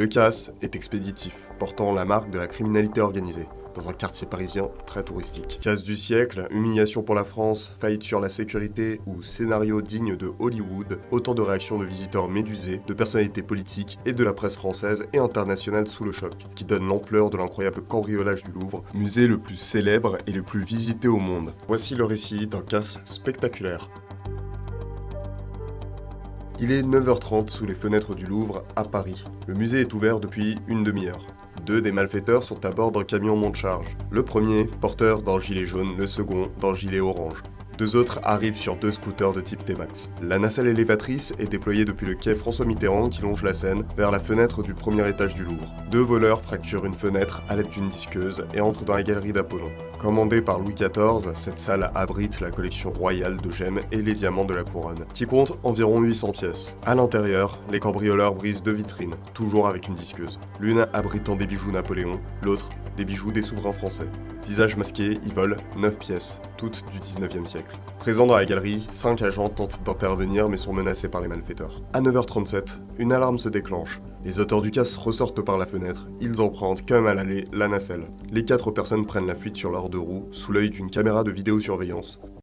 Le casse est expéditif, portant la marque de la criminalité organisée, dans un quartier parisien très touristique. Casse du siècle, humiliation pour la France, faillite sur la sécurité ou scénario digne de Hollywood, autant de réactions de visiteurs médusés, de personnalités politiques et de la presse française et internationale sous le choc, qui donnent l'ampleur de l'incroyable cambriolage du Louvre, musée le plus célèbre et le plus visité au monde. Voici le récit d'un casse spectaculaire. Il est 9h30 sous les fenêtres du Louvre, à Paris. Le musée est ouvert depuis une demi-heure. Deux des malfaiteurs sont à bord d'un camion monte-charge. Le premier, porteur d'un gilet jaune, le second, d'un gilet orange. Deux autres arrivent sur deux scooters de type T-Max. La nacelle élévatrice est déployée depuis le quai François Mitterrand qui longe la Seine vers la fenêtre du premier étage du Louvre. Deux voleurs fracturent une fenêtre à l'aide d'une disqueuse et entrent dans la galerie d'Apollon. Commandée par Louis XIV, cette salle abrite la collection royale de gemmes et les diamants de la couronne, qui compte environ 800 pièces. À l'intérieur, les cambrioleurs brisent deux vitrines, toujours avec une disqueuse. L'une abritant des bijoux Napoléon, l'autre des bijoux des souverains français. Visage masqué, ils volent 9 pièces, toutes du 19e siècle. Présents dans la galerie, 5 agents tentent d'intervenir mais sont menacés par les malfaiteurs. À 9h37, une alarme se déclenche. Les auteurs du casse ressortent par la fenêtre, ils empruntent, comme à l'aller, la nacelle. Les 4 personnes prennent la fuite sur leurs deux roues, sous l'œil d'une caméra de vidéosurveillance.